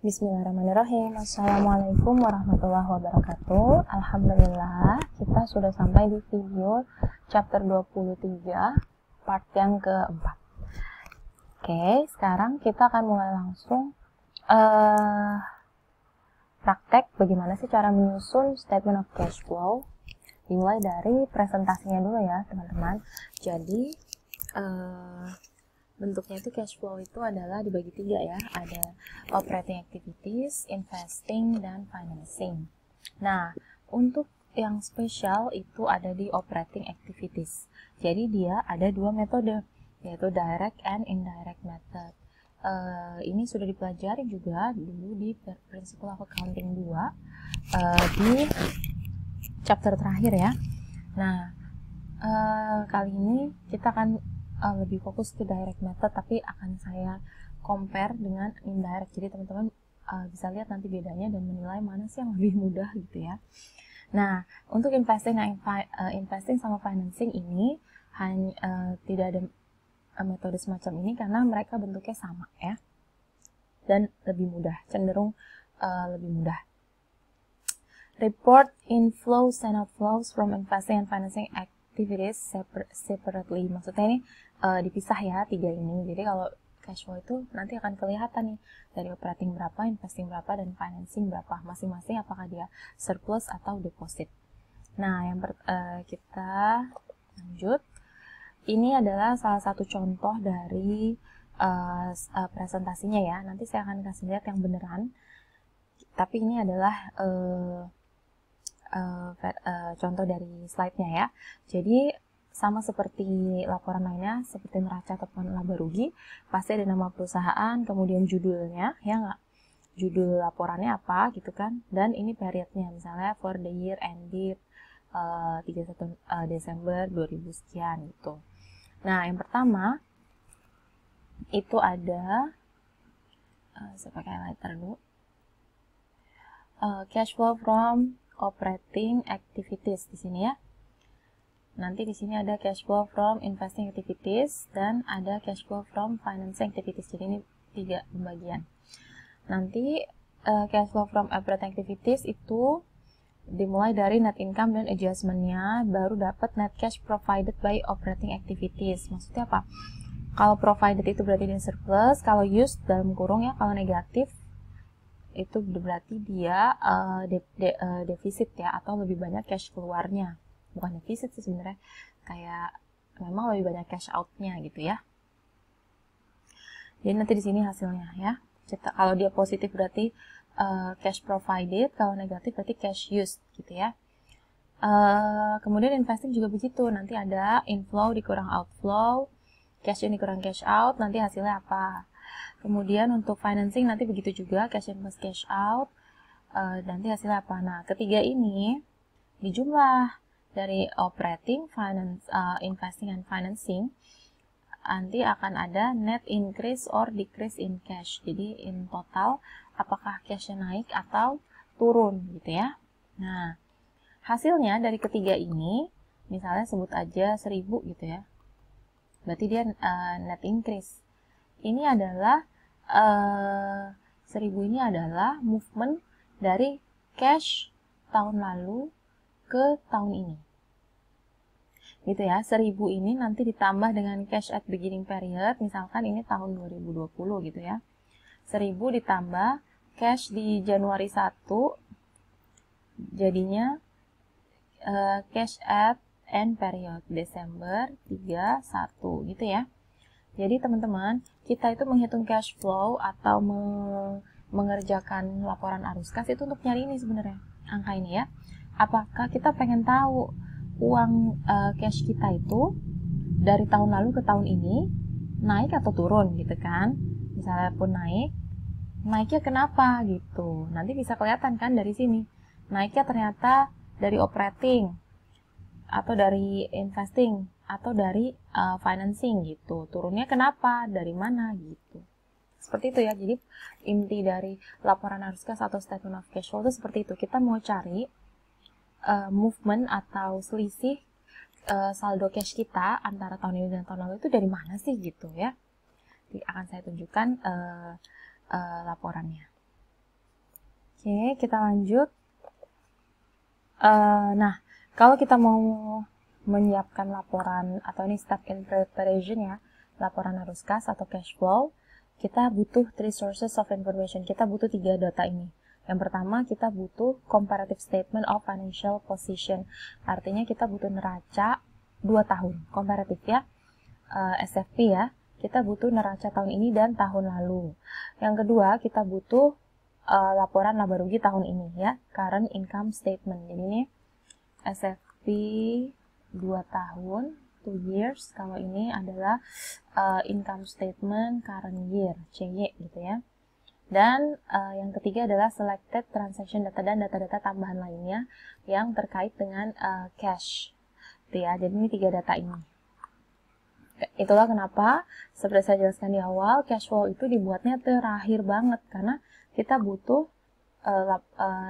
Bismillahirrahmanirrahim. Assalamualaikum warahmatullahi wabarakatuh. Alhamdulillah, kita sudah sampai di video chapter 23, part yang keempat. Oke, sekarang kita akan mulai langsung praktek bagaimana sih cara menyusun statement of cash flow. Dimulai dari presentasinya dulu ya, teman-teman. Jadi, bentuknya itu cash flow itu adalah dibagi tiga ya, ada operating activities, investing, dan financing. Nah, untuk yang spesial itu ada di operating activities. Jadi dia ada dua metode, yaitu direct and indirect method. Ini sudah dipelajari juga dulu di Principle of Accounting 2 di chapter terakhir ya. Nah, kali ini kita akan lebih fokus ke direct method, tapi akan saya compare dengan indirect. Jadi teman-teman bisa lihat nanti bedanya dan menilai mana sih yang lebih mudah gitu ya. Nah, untuk investing sama financing ini hanya tidak ada metode semacam ini karena mereka bentuknya sama ya, dan lebih mudah, cenderung lebih mudah. Report inflows and outflows from investing and financing activities separately. Maksudnya ini dipisah ya, tiga ini. Jadi kalau cash flow itu nanti akan kelihatan nih dari operating berapa, investing berapa, dan financing berapa masing-masing, apakah dia surplus atau deposit. Nah, kita lanjut. Ini adalah salah satu contoh dari presentasinya ya. Nanti saya akan kasih lihat yang beneran. Tapi ini adalah contoh dari slide-nya ya. Jadi sama seperti laporan lainnya, seperti neraca ataupun laba rugi, pasti ada nama perusahaan, kemudian judulnya, ya nggak? Judul laporannya apa gitu kan? Dan ini periodnya, misalnya for the year ended 31 Desember 2000 sekian gitu. Nah, yang pertama itu ada saya pakai highlighter dulu. Cash flow from operating activities di sini ya. Nanti di sini ada cash flow from investing activities dan ada cash flow from financing activities. Jadi ini tiga pembagian. Nanti cash flow from operating activities itu dimulai dari net income dan adjustment-nya, baru dapat net cash provided by operating activities. Maksudnya apa? Kalau provided itu berarti dia surplus, kalau used dalam kurung ya, kalau negatif itu berarti dia defisit ya, atau lebih banyak cash keluarnya. Bukan defisit sih sebenarnya, kayak memang lebih banyak cash out-nya gitu ya. Jadi nanti di sini hasilnya ya. Kalau dia positif berarti cash provided, kalau negatif berarti cash used gitu ya. Kemudian investing juga begitu, nanti ada inflow dikurang outflow, cash in dikurang cash out, nanti hasilnya apa. Kemudian untuk financing nanti begitu juga, cash in plus cash out, nanti hasilnya apa. Nah, ketiga ini dijumlah dari operating, finance, investing, and financing, nanti akan ada net increase or decrease in cash. Jadi in total, apakah cashnya naik atau turun gitu ya. Nah, hasilnya dari ketiga ini, misalnya sebut aja 1000 gitu ya. Berarti dia net increase. Ini adalah 1000 ini adalah movement dari cash tahun lalu ke tahun ini. Gitu ya, 1000 ini nanti ditambah dengan cash at beginning period, misalkan ini tahun 2020 gitu ya. 1000 ditambah cash di Januari 1, jadinya cash at end period Desember 31 gitu ya. Jadi teman-teman, kita itu menghitung cash flow atau mengerjakan laporan arus kas itu untuk nyari ini sebenarnya, angka ini ya. Apakah kita pengen tahu uang cash kita itu dari tahun lalu ke tahun ini naik atau turun gitu kan. Misalnya pun naiknya kenapa gitu, nanti bisa kelihatan kan dari sini, naiknya ternyata dari operating atau dari investing atau dari financing gitu, turunnya kenapa, dari mana gitu. Seperti itu ya. Jadi inti dari laporan arus kas atau statement of cash flow itu seperti itu. Kita mau cari movement atau selisih saldo cash kita antara tahun ini dan tahun lalu itu dari mana sih gitu ya. Jadi akan saya tunjukkan laporannya. Oke, kita lanjut. Nah, kalau kita mau menyiapkan laporan atau ini step in preparation ya, laporan arus kas atau cash flow, kita butuh 3 sources of information. Kita butuh 3 data ini. Yang pertama, kita butuh comparative statement of financial position. Artinya kita butuh neraca 2 tahun, komparatif ya, SFP ya. Kita butuh neraca tahun ini dan tahun lalu. Yang kedua, kita butuh laporan laba rugi tahun ini ya, current income statement. Jadi ini SFP 2 tahun, 2 years. Kalau ini adalah income statement current year, CY gitu ya. Dan yang ketiga adalah selected transaction data dan data-data tambahan lainnya yang terkait dengan cash. Gitu ya. Jadi ini 3 data ini. Itulah kenapa seperti saya jelaskan di awal, cash flow itu dibuatnya terakhir banget karena kita butuh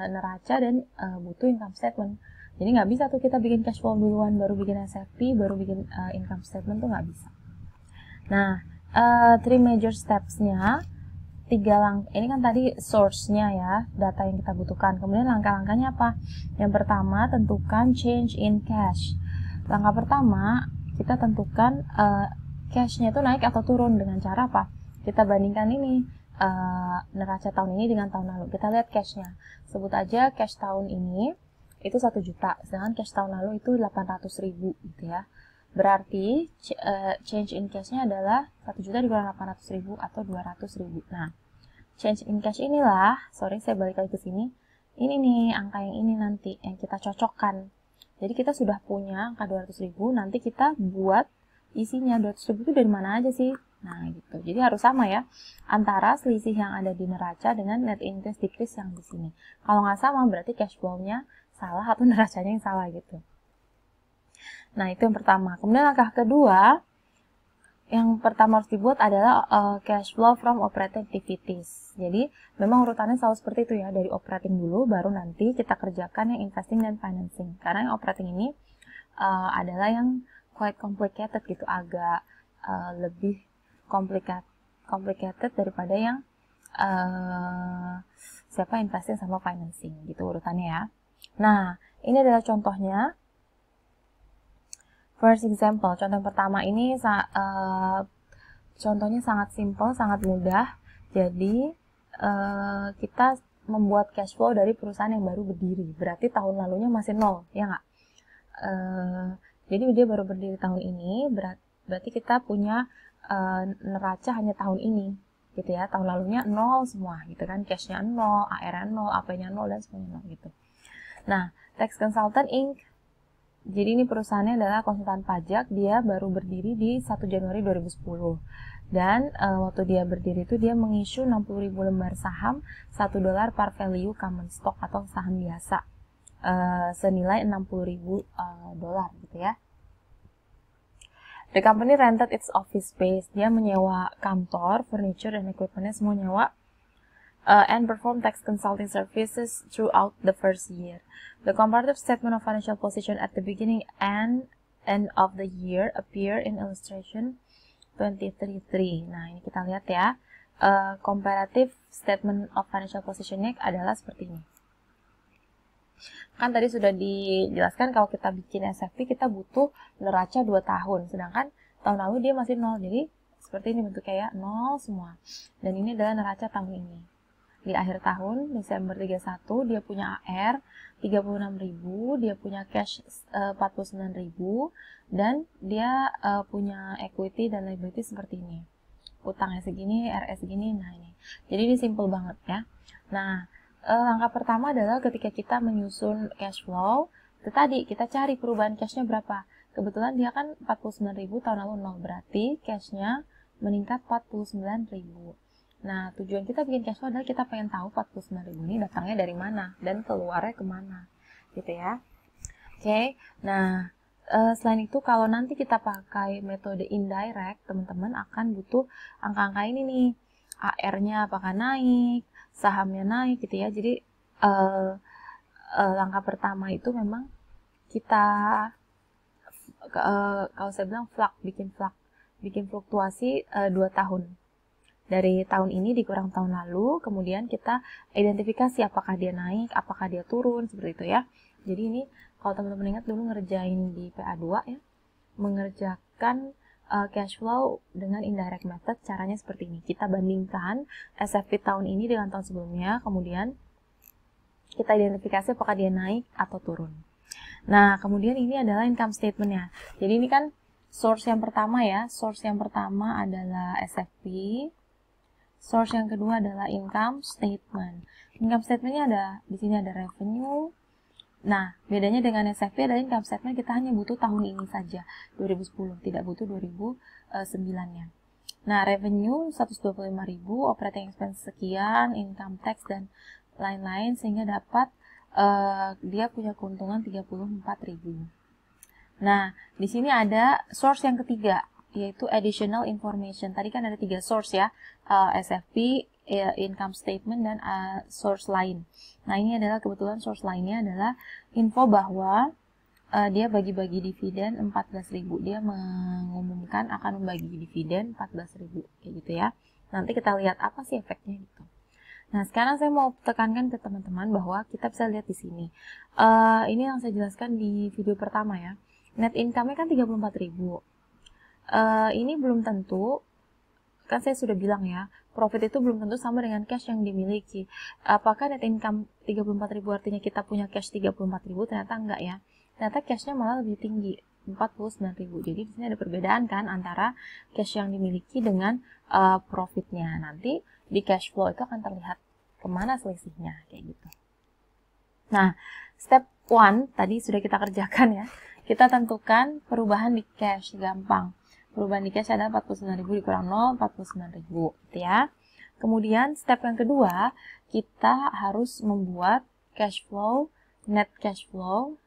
neraca dan butuh income statement. Jadi nggak bisa tuh kita bikin cash flow duluan, baru bikin SFP, baru bikin income statement tuh nggak bisa. Nah, 3 major steps-nya, 3 langkah. Ini kan tadi source-nya ya, data yang kita butuhkan. Kemudian langkah-langkahnya apa? Yang pertama, tentukan change in cash. Langkah pertama, kita tentukan cash-nya itu naik atau turun dengan cara apa? Kita bandingkan ini neraca tahun ini dengan tahun lalu. Kita lihat cash-nya. Sebut aja cash tahun ini itu 1 juta, sedangkan cash tahun lalu itu 800.000 gitu ya. Berarti change in cash-nya adalah 1 juta dikurang 800.000 atau 200.000. Nah, change in cash inilah, sorry saya balik lagi ke sini. Ini nih angka yang ini nanti yang kita cocokkan. Jadi kita sudah punya angka 200.000, nanti kita buat isinya 200.000 itu dari mana aja sih? Nah, gitu. Jadi harus sama ya, antara selisih yang ada di neraca dengan net increase decrease yang di sini. Kalau nggak sama, berarti cash flow-nya salah atau neracanya yang salah gitu. Nah, itu yang pertama. Kemudian langkah kedua, yang pertama harus dibuat adalah cash flow from operating activities. Jadi, memang urutannya selalu seperti itu ya, dari operating dulu, baru nanti kita kerjakan yang investing dan financing. Karena yang operating ini adalah yang quite complicated gitu, agak lebih complicated daripada yang investing sama financing gitu urutannya ya. Nah, ini adalah contohnya. First example, contoh yang pertama ini contohnya sangat simple, sangat mudah. Jadi kita membuat cash flow dari perusahaan yang baru berdiri. Berarti tahun lalunya masih 0, ya nggak? Jadi dia baru berdiri tahun ini, berarti kita punya neraca hanya tahun ini, gitu ya. Tahun lalunya 0 semua, gitu kan. Cash-nya 0, AR-nya 0, AP-nya 0, dan semuanya 0, gitu. Nah, Tax Consultant Inc. Jadi ini perusahaannya adalah konsultan pajak, dia baru berdiri di 1 Januari 2010. Dan waktu dia berdiri itu dia mengissue 60.000 lembar saham, $1 per value common stock atau saham biasa. Senilai $60.000 gitu ya. The company rented its office space. Dia menyewa kantor, furniture, dan equipmentnya semua nyewa. And perform tax consulting services throughout the first year. The comparative statement of financial position at the beginning and end of the year appear in illustration 23.3. Nah, ini kita lihat ya. Comparative statement of financial position-nya adalah seperti ini. Kan tadi sudah dijelaskan kalau kita bikin SFP kita butuh neraca 2 tahun, sedangkan tahun lalu dia masih 0. Jadi seperti ini bentuknya ya, 0 semua. Dan ini adalah neraca tahun ini. Di akhir tahun, Desember 31, dia punya AR 36.000, dia punya cash 49.000, dan dia punya equity dan liability seperti ini. Utangnya segini, RS segini, nah ini. Jadi ini simple banget ya. Nah, langkah pertama adalah ketika kita menyusun cash flow, itu tadi kita cari perubahan cashnya berapa. Kebetulan dia kan 49.000, tahun lalu 0, berarti cashnya meningkat 49.000. Nah, tujuan kita bikin cash flow adalah kita pengen tahu 49.000 ini datangnya dari mana dan keluarnya kemana, gitu ya. Oke, nah selain itu kalau nanti kita pakai metode indirect, teman-teman akan butuh angka-angka ini nih, AR-nya apakah naik, sahamnya naik, gitu ya. Jadi langkah pertama itu memang kita kalau saya bilang bikin fluktuasi 2 tahun. dari tahun ini dikurang tahun lalu, kemudian kita identifikasi apakah dia naik, apakah dia turun, seperti itu ya. Jadi ini kalau teman-teman ingat dulu ngerjain di PA2 ya, mengerjakan cash flow dengan indirect method, caranya seperti ini. Kita bandingkan SFP tahun ini dengan tahun sebelumnya, kemudian kita identifikasi apakah dia naik atau turun. Nah, kemudian ini adalah income statement-nya. Jadi ini kan source yang pertama ya, source yang pertama adalah SFP. Source yang kedua adalah income statement. Income statement-nya ada, di sini ada revenue. Nah, bedanya dengan SFP adalah income statement kita hanya butuh tahun ini saja, 2010, tidak butuh 2009-nya. Nah, revenue 125.000, operating expense sekian, income tax dan lain-lain, sehingga dapat dia punya keuntungan 34.000. Nah, di sini ada source yang ketiga, yaitu additional information. Tadi kan ada 3 source ya, SFP, income statement, dan source lain. Nah, ini adalah kebetulan source lainnya adalah info bahwa dia bagi-bagi dividen 14.000. Dia mengumumkan akan membagi dividen 14.000, kayak gitu ya. Nanti kita lihat apa sih efeknya gitu. Nah, sekarang saya mau tekankan ke teman-teman bahwa kita bisa lihat di sini. Ini yang saya jelaskan di video pertama ya. Net income-nya kan 34.000. Ini belum tentu, kan saya sudah bilang ya, profit itu belum tentu sama dengan cash yang dimiliki. Apakah net income 34.000 artinya kita punya cash 34.000? Ternyata enggak ya. Ternyata cashnya malah lebih tinggi, 49.000. Jadi di sini ada perbedaan kan antara cash yang dimiliki dengan profitnya. Nanti di cash flow itu akan terlihat kemana selisihnya, kayak gitu. Nah, step 1 tadi sudah kita kerjakan ya. Kita tentukan perubahan di cash, gampang. Perubahan di cash adalah 49.000 dikurang 0, 49.000 gitu ya. Kemudian step yang kedua, kita harus membuat cash flow, net cash flow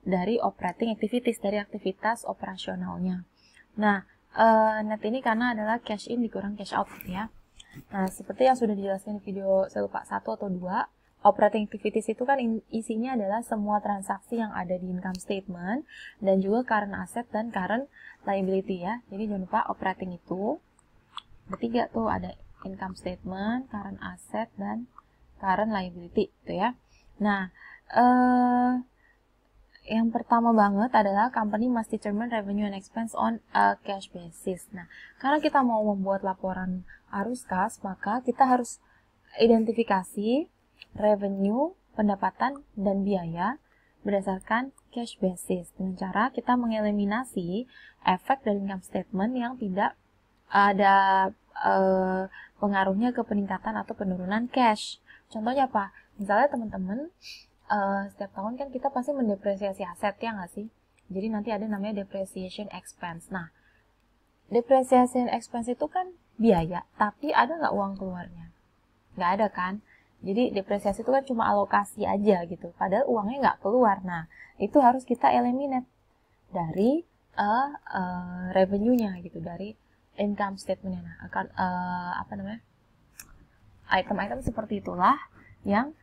dari operating activities, dari aktivitas operasionalnya. Nah, net ini karena adalah cash in dikurang cash out gitu ya. Nah, seperti yang sudah dijelaskan di video, saya lupa 1 atau 2, operating activities itu kan isinya adalah semua transaksi yang ada di income statement dan juga current asset dan current liability ya. Jadi jangan lupa operating itu bertiga tuh, ada income statement, current asset, dan current liability gitu ya. Nah, yang pertama banget adalah company must determine revenue and expense on a cash basis. Nah, karena kita mau membuat laporan arus kas, maka kita harus identifikasi revenue, pendapatan, dan biaya berdasarkan cash basis. Dengan cara kita mengeliminasi efek dari income statement yang tidak ada pengaruhnya ke peningkatan atau penurunan cash. Contohnya apa? Misalnya teman-teman, setiap tahun kan kita pasti mendepresiasi aset ya nggak sih? Jadi nanti ada namanya depreciation expense. Nah, depreciation expense itu kan biaya, tapi ada nggak uang keluarnya? Nggak ada kan? Jadi depresiasi itu kan cuma alokasi aja gitu, padahal uangnya nggak keluar. Nah, itu harus kita eliminate dari revenue-nya gitu, dari income statement-nya. Nah, akan item-item seperti itulah yang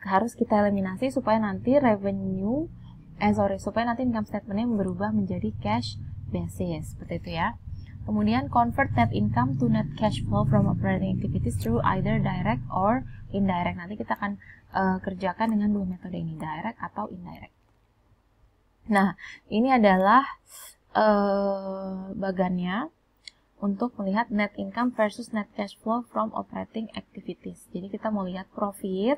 harus kita eliminasi supaya nanti supaya nanti income statement-nya berubah menjadi cash basis, seperti itu ya. Kemudian convert net income to net cash flow from operating activities through either direct or indirect. Nanti kita akan kerjakan dengan 2 metode ini, direct atau indirect. Nah, ini adalah bagannya untuk melihat net income versus net cash flow from operating activities. Jadi kita mau lihat profit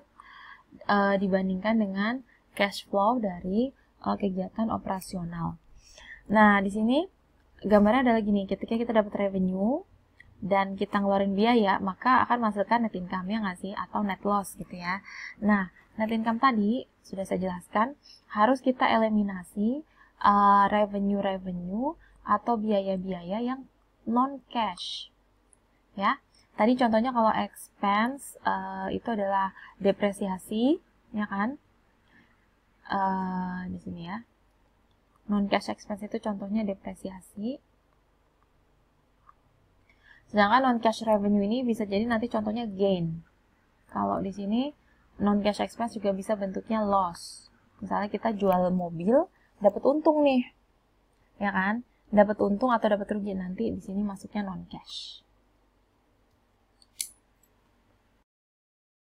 dibandingkan dengan cash flow dari kegiatan operasional. Nah, di sini gambarnya adalah gini, ketika kita dapat revenue dan kita ngeluarin biaya, maka akan menghasilkan net income ya nggak sih, atau net loss gitu ya. Nah, net income tadi sudah saya jelaskan harus kita eliminasi revenue atau biaya-biaya yang non cash ya. Tadi contohnya kalau expense itu adalah depresiasi ya kan, di sini ya. Non-cash expense itu contohnya depresiasi. Sedangkan non-cash revenue ini bisa jadi nanti contohnya gain. Kalau di sini non-cash expense juga bisa bentuknya loss. Misalnya kita jual mobil, dapat untung nih. Ya kan? Dapat untung atau dapat rugi, nanti di sini masuknya non-cash.